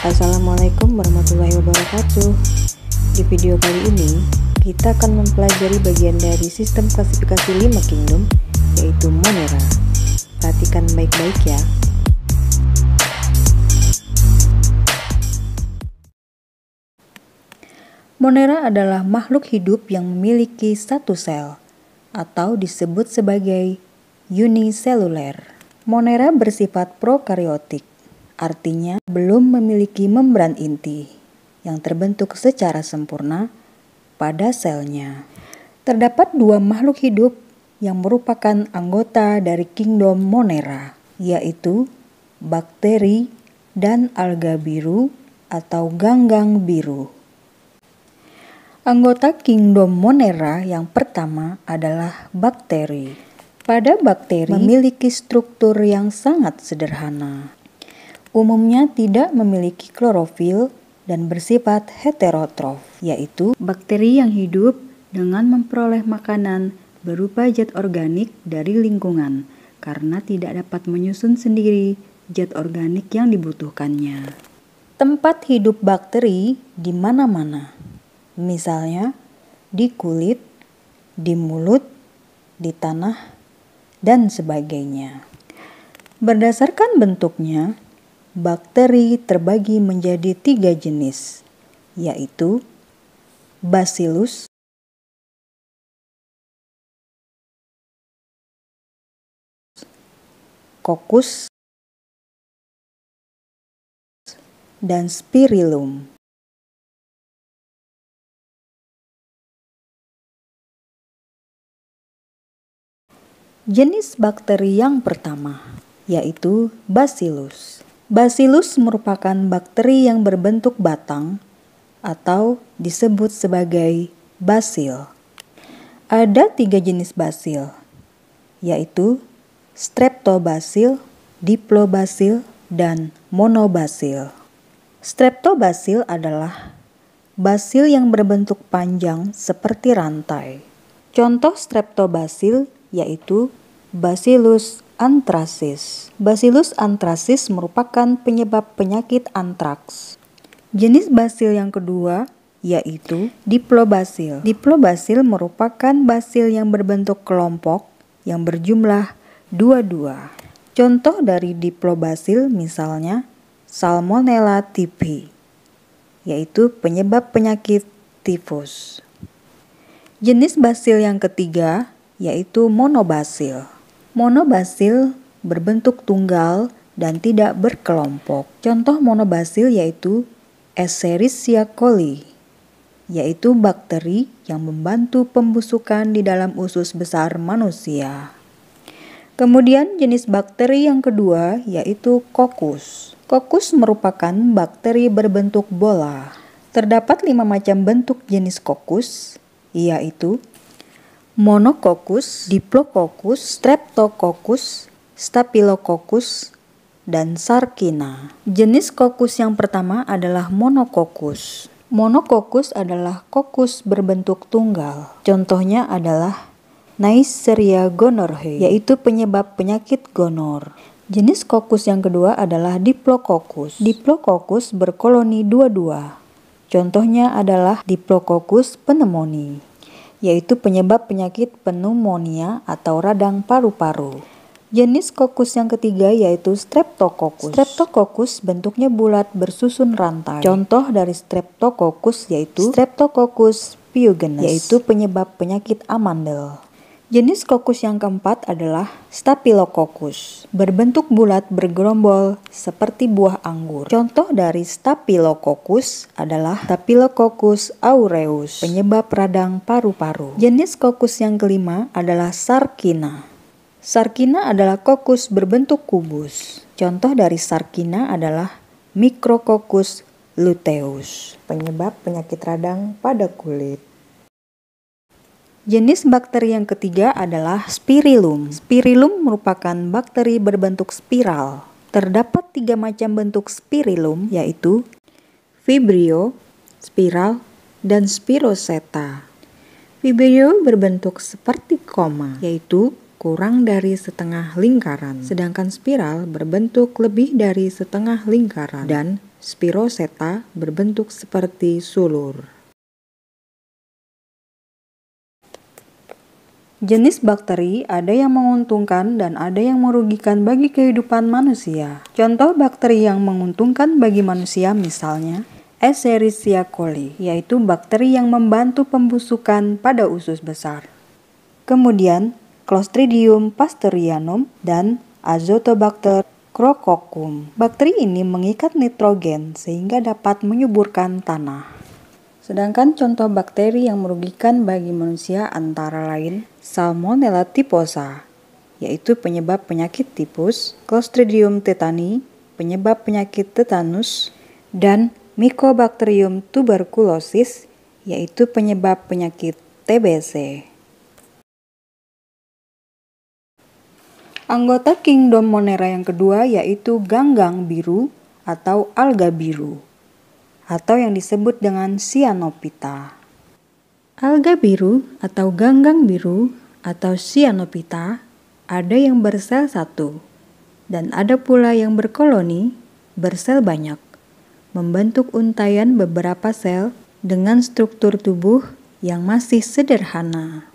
Assalamualaikum warahmatullahi wabarakatuh. Di video kali ini, kita akan mempelajari bagian dari sistem klasifikasi 5 kingdom, yaitu Monera. Perhatikan baik-baik ya. Monera adalah makhluk hidup yang memiliki satu sel, atau disebut sebagai uniseluler. Monera bersifat prokaryotik. Artinya belum memiliki membran inti yang terbentuk secara sempurna pada selnya. Terdapat dua makhluk hidup yang merupakan anggota dari kingdom Monera, yaitu bakteri dan alga biru atau ganggang biru. Anggota kingdom Monera yang pertama adalah bakteri. Pada bakteri memiliki struktur yang sangat sederhana. Umumnya tidak memiliki klorofil dan bersifat heterotrof, yaitu bakteri yang hidup dengan memperoleh makanan berupa zat organik dari lingkungan karena tidak dapat menyusun sendiri zat organik yang dibutuhkannya. Tempat hidup bakteri di mana-mana, misalnya di kulit, di mulut, di tanah, dan sebagainya. Berdasarkan bentuknya, bakteri terbagi menjadi 3 jenis, yaitu Bacillus, Coccus, dan Spirillum. Jenis bakteri yang pertama, yaitu Bacillus. Bacillus merupakan bakteri yang berbentuk batang atau disebut sebagai basil. Ada 3 jenis basil, yaitu Streptobacil, Diplobacil, dan Monobacil. Streptobacil adalah basil yang berbentuk panjang seperti rantai. Contoh Streptobacil yaitu Bacillus anthracis. Bacillus anthracis merupakan penyebab penyakit antraks. Jenis basil yang kedua yaitu Diplobacil. Diplobacil merupakan basil yang berbentuk kelompok yang berjumlah 22. Contoh dari Diplobacil misalnya Salmonella typhi, yaitu penyebab penyakit tifus. Jenis basil yang ketiga yaitu Monobacil. Monobacil berbentuk tunggal dan tidak berkelompok. Contoh monobacil yaitu Escherichia coli, yaitu bakteri yang membantu pembusukan di dalam usus besar manusia. Kemudian jenis bakteri yang kedua yaitu Coccus. Coccus merupakan bakteri berbentuk bola. Terdapat 5 macam bentuk jenis Coccus, yaitu Monococcus, Diplococcus, Streptococcus, Staphylococcus, dan Sarkina. Jenis Coccus yang pertama adalah Monococcus. Monococcus adalah Coccus berbentuk tunggal. Contohnya adalah Neisseria gonorrhoeae, yaitu penyebab penyakit gonor. Jenis Coccus yang kedua adalah Diplococcus. Diplococcus berkoloni 22. Contohnya adalah Diplococcus pneumoniae, yaitu penyebab penyakit pneumonia atau radang paru-paru. Jenis Coccus yang ketiga yaitu Streptococcus. Streptococcus bentuknya bulat bersusun rantai. Contoh dari Streptococcus yaitu Streptococcus pyogenes, yaitu penyebab penyakit amandel. Jenis Coccus yang keempat adalah Staphylococcus, berbentuk bulat bergerombol seperti buah anggur. Contoh dari Staphylococcus adalah Staphylococcus aureus, penyebab radang paru-paru. Jenis Coccus yang kelima adalah Sarkina. Sarkina adalah Coccus berbentuk kubus. Contoh dari Sarkina adalah Micrococcus luteus, penyebab penyakit radang pada kulit. Jenis bakteri yang ketiga adalah Spirillum. Spirillum merupakan bakteri berbentuk spiral. Terdapat 3 macam bentuk Spirillum yaitu Vibrio, spiral, dan Spiroseta. Vibrio berbentuk seperti koma, yaitu kurang dari setengah lingkaran, sedangkan spiral berbentuk lebih dari setengah lingkaran, dan Spiroseta berbentuk seperti sulur. Jenis bakteri ada yang menguntungkan dan ada yang merugikan bagi kehidupan manusia. Contoh bakteri yang menguntungkan bagi manusia misalnya Escherichia coli, yaitu bakteri yang membantu pembusukan pada usus besar. Kemudian Clostridium pastorianum dan Azotobacter crococum. Bakteri ini mengikat nitrogen sehingga dapat menyuburkan tanah. Sedangkan contoh bakteri yang merugikan bagi manusia antara lain Salmonella typhosa, yaitu penyebab penyakit tipus, Clostridium tetani, penyebab penyakit tetanus, dan Mycobacterium tuberculosis, yaitu penyebab penyakit TBC. Anggota kingdom Monera yang kedua yaitu ganggang biru atau alga biru, atau yang disebut dengan Cyanophyta. Alga biru atau ganggang biru atau Cyanophyta ada yang bersel satu dan ada pula yang berkoloni bersel banyak, membentuk untaian beberapa sel dengan struktur tubuh yang masih sederhana.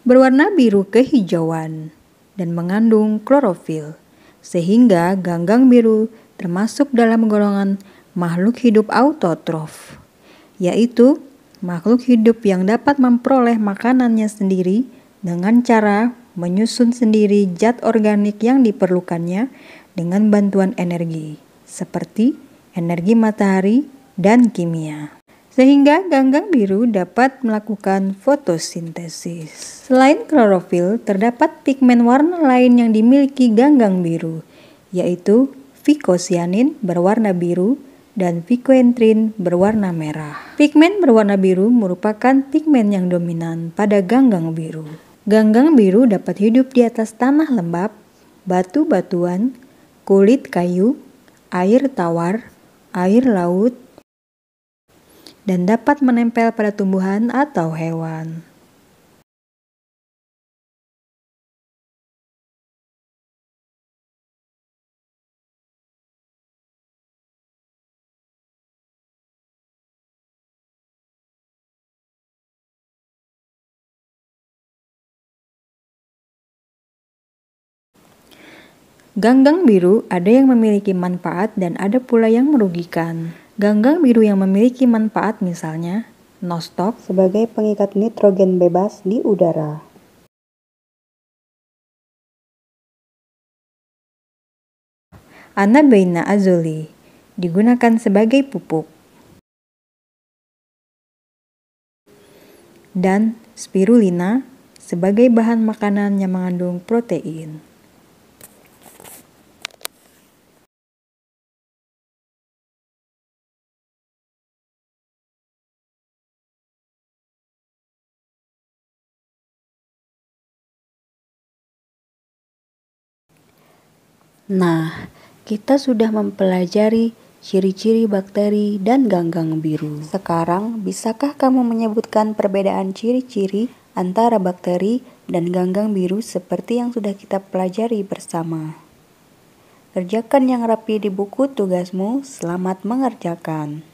Berwarna biru kehijauan dan mengandung klorofil, sehingga ganggang biru termasuk dalam golongan makhluk hidup autotrof, yaitu makhluk hidup yang dapat memperoleh makanannya sendiri dengan cara menyusun sendiri zat organik yang diperlukannya dengan bantuan energi, seperti energi matahari dan kimia. Sehingga ganggang biru dapat melakukan fotosintesis. Selain klorofil, terdapat pigmen warna lain yang dimiliki ganggang biru, yaitu vicocyanin berwarna biru dan phycoentrin berwarna merah. Pigmen berwarna biru merupakan pigmen yang dominan pada ganggang biru. Ganggang biru dapat hidup di atas tanah lembab, batu-batuan, kulit kayu, air tawar, air laut, dan dapat menempel pada tumbuhan atau hewan. Ganggang biru ada yang memiliki manfaat dan ada pula yang merugikan. Ganggang biru yang memiliki manfaat misalnya nostoc sebagai pengikat nitrogen bebas di udara. Anabaena azuli digunakan sebagai pupuk. Dan spirulina sebagai bahan makanan yang mengandung protein. Nah, kita sudah mempelajari ciri-ciri bakteri dan ganggang biru. Sekarang, bisakah kamu menyebutkan perbedaan ciri-ciri antara bakteri dan ganggang biru seperti yang sudah kita pelajari bersama? Kerjakan yang rapi di buku tugasmu. Selamat mengerjakan.